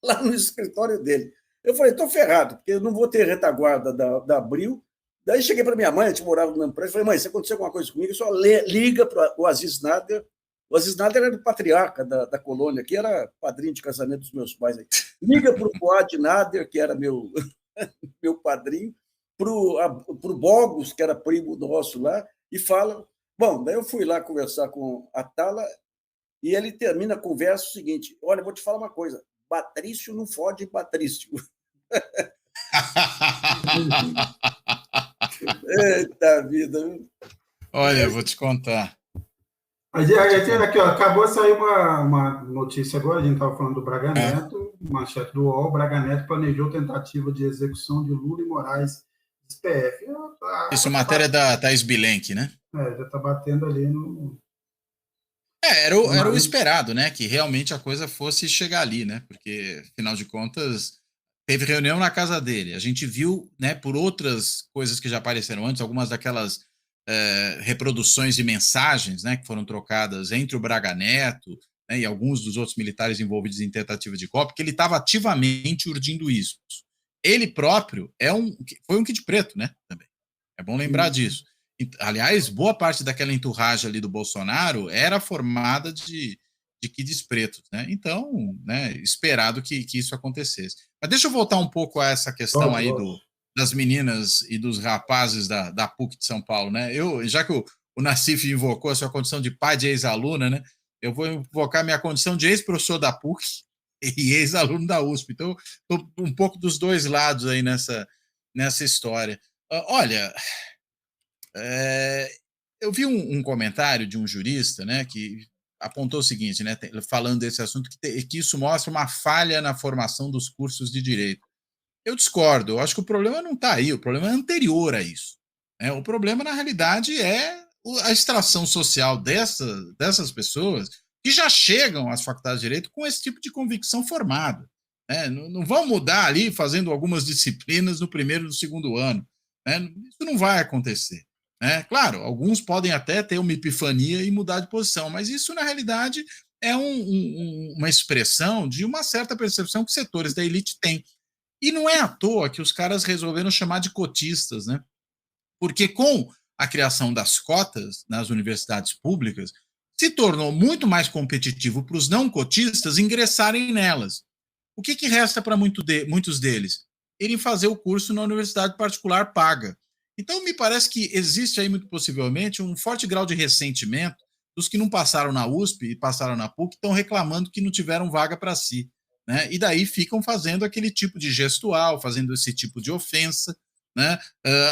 lá no escritório dele. Eu falei, estou ferrado, porque eu não vou ter retaguarda da Abril. Daí cheguei para minha mãe, a gente morava no mesmo prédio, falei, mãe, se acontecer alguma coisa comigo, só liga para o Aziz Nader. O Aziz Nader era o patriarca da colônia, que era padrinho de casamento dos meus pais. Aí. Liga para o Fuad Nader, que era meu padrinho, para o Bogos, que era primo nosso lá, e fala... Bom, daí eu fui lá conversar com a Atala e ele termina a conversa o seguinte, olha, vou te falar uma coisa, Patrício não fode Patrício. Eita vida. Olha, eu vou te contar. Aqui, ó, acabou de sair uma notícia agora, a gente estava falando do Braga Neto, manchete do UOL, Braga Neto planejou tentativa de execução de Lula e Moraes do STF. Isso, matéria da Thaís Bilenque, né? Já está batendo ali no... Era o esperado, né? Que realmente a coisa fosse chegar ali, né? Porque, afinal de contas, teve reunião na casa dele. A gente viu, né, por outras coisas que já apareceram antes, algumas daquelas reproduções de mensagens, né, que foram trocadas entre o Braga Neto, né, e alguns dos outros militares envolvidos em tentativa de golpe, que ele estava ativamente urdindo isso. Ele próprio foi um kit preto, né? Também. É bom lembrar disso. Aliás, boa parte daquela entourage ali do Bolsonaro era formada de kits pretos, né? Então, né, esperado que isso acontecesse. Mas deixa eu voltar um pouco a essa questão aí das meninas e dos rapazes da PUC de São Paulo, né? Já que o Nassif invocou a sua condição de pai de ex-aluna, né? Eu vou invocar minha condição de ex-professor da PUC e ex-aluno da USP. Então, estou um pouco dos dois lados aí nessa história. Olha... eu vi um comentário de um jurista, né, que apontou o seguinte, né, falando desse assunto, que isso mostra uma falha na formação dos cursos de direito. Eu discordo, eu acho que o problema não está aí, o problema é anterior a isso. Né? O problema, na realidade, é a extração social dessas pessoas que já chegam às faculdades de direito com esse tipo de convicção formada. Né? Não vão mudar ali fazendo algumas disciplinas no primeiro e no segundo ano. Né? Isso não vai acontecer. Claro, alguns podem até ter uma epifania e mudar de posição, mas isso, na realidade, é uma expressão de uma certa percepção que setores da elite têm. E não é à toa que os caras resolveram chamar de cotistas, né? Porque com a criação das cotas nas universidades públicas, se tornou muito mais competitivo para os não cotistas ingressarem nelas. O que resta para muitos deles? Irem fazer o curso na universidade particular paga. Então, me parece que existe aí, muito possivelmente, um forte grau de ressentimento dos que não passaram na USP e passaram na PUC, estão reclamando que não tiveram vaga para si. Né? E daí ficam fazendo aquele tipo de gestual, fazendo esse tipo de ofensa, né?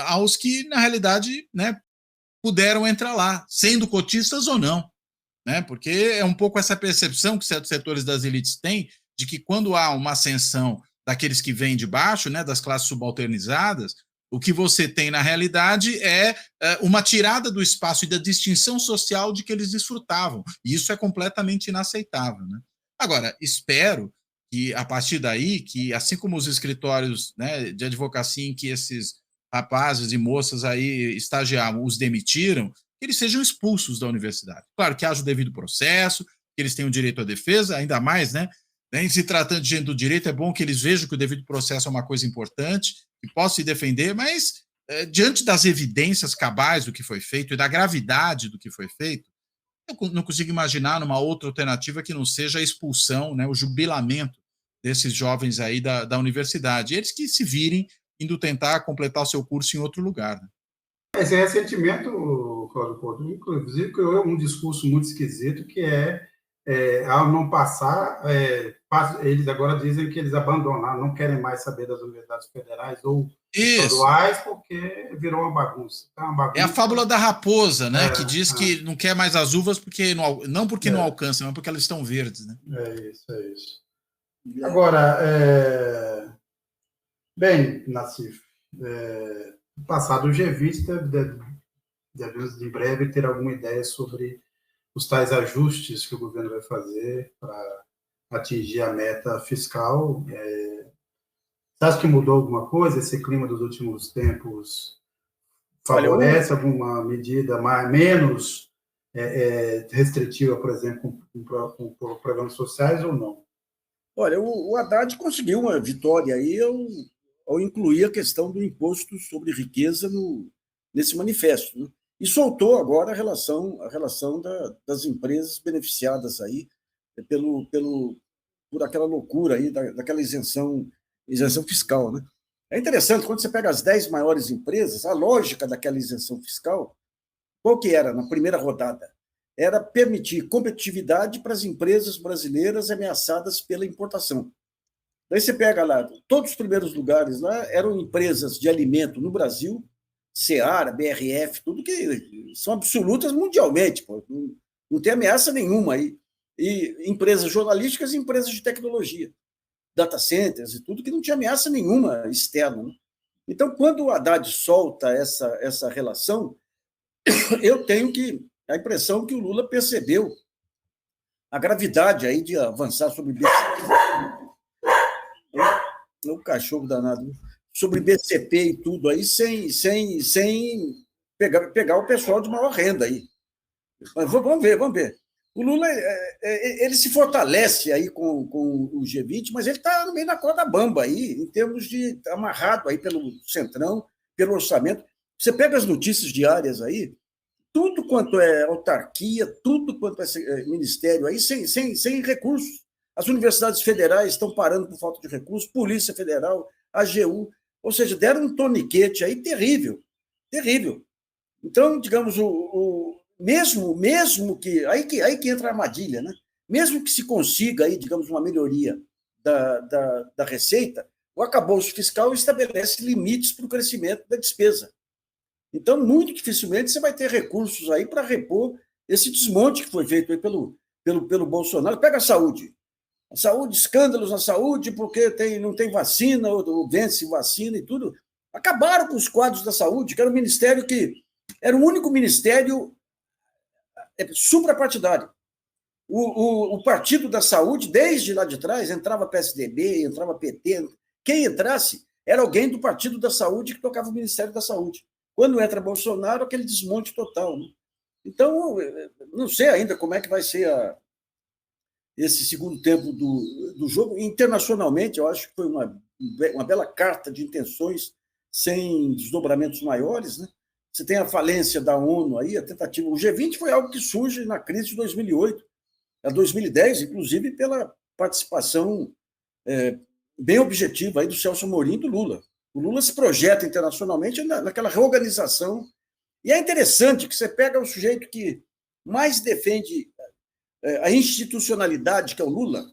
Aos que, na realidade, né, puderam entrar lá, sendo cotistas ou não. Né? Porque é um pouco essa percepção que certos setores das elites têm de que quando há uma ascensão daqueles que vêm de baixo, né, das classes subalternizadas, o que você tem na realidade é uma tirada do espaço e da distinção social de que eles desfrutavam. E isso é completamente inaceitável, né? Agora, espero que a partir daí, que assim como os escritórios, né, de advocacia em que esses rapazes e moças aí estagiavam os demitiram, que eles sejam expulsos da universidade. Claro que haja o devido processo, que eles tenham direito à defesa, ainda mais, né? Em se tratando de gente do direito, é bom que eles vejam que o devido processo é uma coisa importante, que possa se defender, mas diante das evidências cabais do que foi feito e da gravidade do que foi feito, eu não consigo imaginar uma outra alternativa que não seja a expulsão, né, o jubilamento desses jovens aí da universidade. Eles que se virem indo tentar completar o seu curso em outro lugar. Né? Esse ressentimento, Cláudio Couto, inclusive, criou um discurso muito esquisito, que ao não passar, eles agora dizem que eles abandonaram, não querem mais saber das universidades federais ou estaduais, porque virou uma bagunça. Então, uma bagunça. É a fábula da raposa, né? Que diz que não quer mais as uvas porque não porque não alcançam, mas porque elas estão verdes, né? É isso. Agora, bem, Nassif, passado o G20, devemos em breve ter alguma ideia sobre os tais ajustes que o governo vai fazer para atingir a meta fiscal. Você acha que mudou alguma coisa? Esse clima dos últimos tempos favorece alguma medida menos restritiva, por exemplo, com programas sociais ou não? Olha, o Haddad conseguiu uma vitória aí ao incluir a questão do imposto sobre riqueza nesse manifesto, né? E soltou agora a relação das empresas beneficiadas aí por aquela loucura aí daquela isenção fiscal, né? É interessante, quando você pega as 10 maiores empresas, a lógica daquela isenção fiscal, qual que era na primeira rodada? Era permitir competitividade para as empresas brasileiras ameaçadas pela importação. Daí você pega lá, todos os primeiros lugares lá eram empresas de alimento no Brasil, Seara, BRF, tudo que são absolutas mundialmente, pô, não tem ameaça nenhuma aí. E empresas jornalísticas e empresas de tecnologia, data centers e tudo que não tinha ameaça nenhuma externa, né? Então, quando o Haddad solta essa relação, eu tenho a impressão que o Lula percebeu a gravidade aí de avançar sobre o cachorro danado, sobre BCP e tudo aí, sem pegar o pessoal de maior renda aí. Mas vamos ver. O Lula ele se fortalece aí com o G20, mas ele está no meio da corda bamba aí, em termos de amarrado aí pelo Centrão, pelo orçamento. Você pega as notícias diárias aí, tudo quanto é autarquia, tudo quanto é ministério aí, sem recursos. As universidades federais estão parando por falta de recursos, Polícia Federal, AGU, ou seja, deram um toniquete aí terrível. Então, digamos, mesmo que aí que entra a armadilha, né? Mesmo que se consiga aí, digamos, uma melhoria da receita, o arcabouço fiscal estabelece limites para o crescimento da despesa. Então, muito dificilmente você vai ter recursos aí para repor esse desmonte que foi feito aí pelo Bolsonaro. Pega a saúde, escândalos na saúde, porque não tem vacina, ou vence vacina e tudo. Acabaram com os quadros da saúde, que era um ministério que era o único ministério suprapartidário. O Partido da Saúde, desde lá de trás, entrava PSDB, entrava PT, quem entrasse era alguém do Partido da Saúde que tocava o Ministério da Saúde. Quando entra Bolsonaro, aquele desmonte total, né? Então, não sei ainda como é que vai ser esse segundo tempo do jogo. Internacionalmente, eu acho que foi uma bela carta de intenções sem desdobramentos maiores, né? Você tem a falência da ONU aí, a tentativa. O G20 foi algo que surge na crise de 2008, a 2010, inclusive pela participação bem objetiva aí do Celso Amorim e do Lula. O Lula se projeta internacionalmente naquela reorganização. E é interessante que você pega o sujeito que mais defende a institucionalidade, que é o Lula,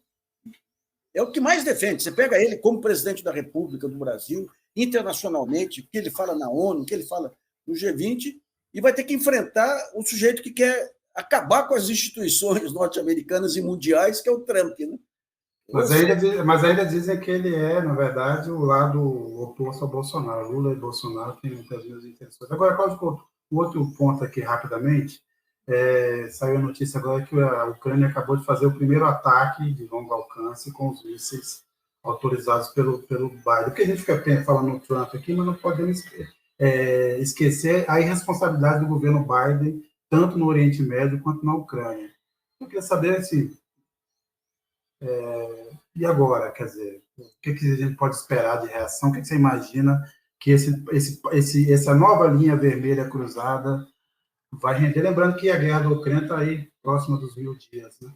é o que mais defende. Você pega ele como presidente da República do Brasil, internacionalmente, o que ele fala na ONU, o que ele fala no G20, e vai ter que enfrentar o sujeito que quer acabar com as instituições norte-americanas e mundiais, que é o Trump, né? Mas ainda dizem que ele é, na verdade, o lado oposto ao Bolsonaro. Lula e Bolsonaro têm muitas vezes intenções. Agora, Cláudio, o outro ponto aqui, rapidamente, saiu a notícia agora que a Ucrânia acabou de fazer o primeiro ataque de longo alcance com os mísseis autorizados pelo Biden. Porque a gente fica falando no Trump aqui, mas não podemos esquecer a irresponsabilidade do governo Biden, tanto no Oriente Médio quanto na Ucrânia. Eu queria saber, assim, e agora, quer dizer, o que a gente pode esperar de reação? O que você imagina que essa nova linha vermelha cruzada vai render? Lembrando que a guerra da Ucrânia está aí próxima dos 1000 dias, né?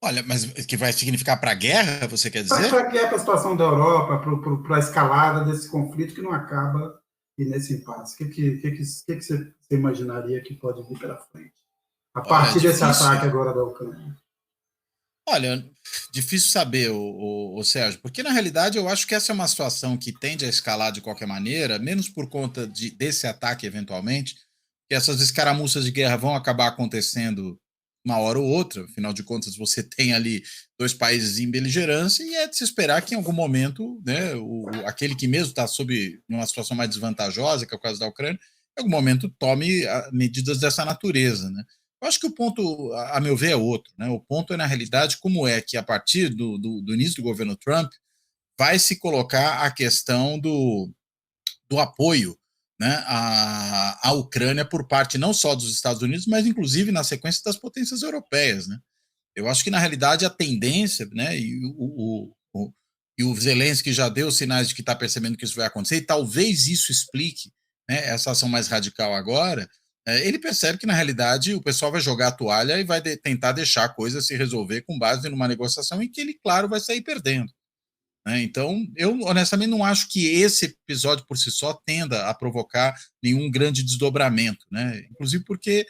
Olha, mas que vai significar para a guerra, você quer dizer? Para a guerra, para a situação da Europa, para a escalada desse conflito que não acaba e nesse impasse. O que você imaginaria que pode vir pela frente? A partir desse ataque agora da Ucrânia. Olha, difícil saber, o Sérgio, porque na realidade eu acho que essa é uma situação que tende a escalar de qualquer maneira, menos por conta desse ataque eventualmente, que essas escaramuças de guerra vão acabar acontecendo uma hora ou outra, afinal de contas você tem ali 2 países em beligerância e é de se esperar que em algum momento, né, aquele que mesmo está sob uma situação mais desvantajosa, que é o caso da Ucrânia, em algum momento tome medidas dessa natureza, né? Eu acho que o ponto, a meu ver, é outro, né? O ponto é, na realidade, como é que a partir do início do governo Trump vai se colocar a questão do apoio, né, à Ucrânia por parte não só dos Estados Unidos, mas inclusive na sequência das potências europeias, né? Eu acho que na realidade a tendência, né, e o Zelensky já deu sinais de que está percebendo que isso vai acontecer, e talvez isso explique, né, essa ação mais radical agora. Ele percebe que na realidade o pessoal vai jogar a toalha e vai tentar deixar a coisa se resolver com base numa negociação em que ele, claro, vai sair perdendo. Então, eu honestamente não acho que esse episódio por si só tenda a provocar nenhum grande desdobramento, né? Inclusive porque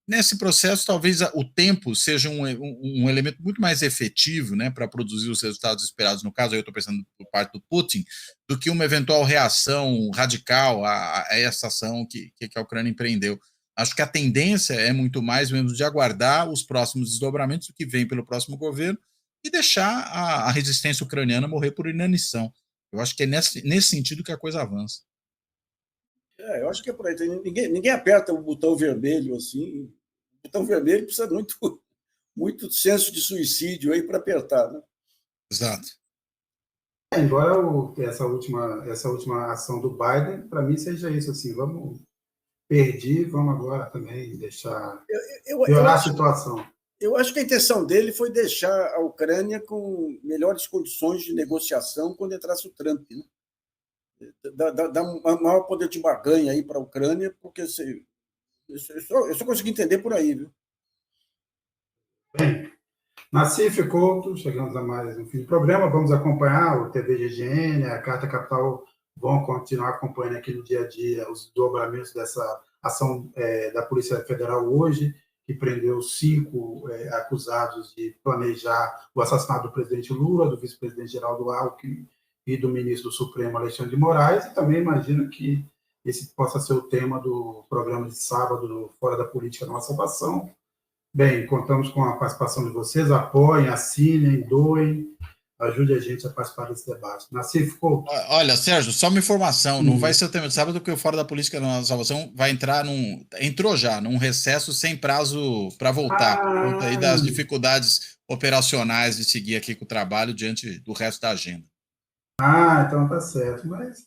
nesse processo talvez o tempo seja um elemento muito mais efetivo, né, para produzir os resultados esperados, no caso eu estou pensando por parte do Putin, do que uma eventual reação radical a essa ação que a Ucrânia empreendeu. Acho que a tendência é muito mais mesmo de aguardar os próximos desdobramentos do que vem pelo próximo governo e deixar a resistência ucraniana morrer por inanição. Eu acho que é nesse sentido que a coisa avança. Eu acho que é por aí. Ninguém aperta o botão vermelho assim. O botão vermelho precisa muito senso de suicídio aí para apertar, né? Exato. Embora essa última ação do Biden, para mim, seja isso, assim, vamos agora também deixar piorar a situação. Eu acho que a intenção dele foi deixar a Ucrânia com melhores condições de negociação quando entrasse o Trump, né? Dar um maior poder de barganha aí para a Ucrânia, porque eu só consegui entender por aí, viu? Bem, Nassif Couto, chegamos a mais um fim do programa, vamos acompanhar o TV GGN, a Carta Capital vão continuar acompanhando aqui no dia a dia os desdobramentos dessa ação da Polícia Federal hoje, que prendeu 5 acusados de planejar o assassinato do presidente Lula, do vice-presidente Geraldo Alckmin e do ministro do Supremo Alexandre de Moraes, e também imagino que esse possa ser o tema do programa de sábado do Fora da Política Nossa Salvação. Bem, contamos com a participação de vocês, apoiem, assinem, doem, ajude a gente a participar desse debate. Nassif Couto. Olha, Sérgio, só uma informação, não vai ser o tema de sábado, porque o Fora da Política Nossa Salvação vai entrar entrou já num recesso sem prazo para voltar, por conta aí das dificuldades operacionais de seguir aqui com o trabalho diante do resto da agenda. Então tá certo, mas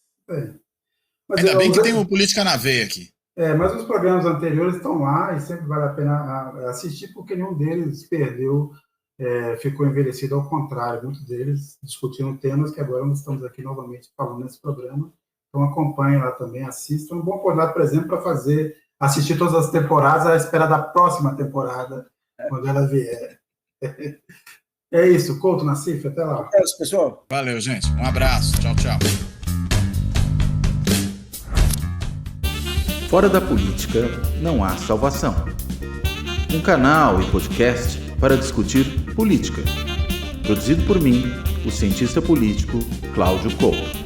ainda bem que tem uma política na veia aqui. Mas os programas anteriores estão lá e sempre vale a pena assistir, porque nenhum deles ficou envelhecido, ao contrário, muitos deles discutiram temas que agora nós estamos aqui novamente falando nesse programa. Então acompanhem lá também, assistam. É um bom oportunidade, por exemplo, para assistir todas as temporadas à espera da próxima temporada, quando ela vier. É isso, Couto, Nassif, até lá. É isso, pessoal. Valeu, gente. Um abraço. Tchau, tchau. Fora da política não há salvação. Um canal e podcast para discutir política. Produzido por mim, o cientista político Cláudio Couto.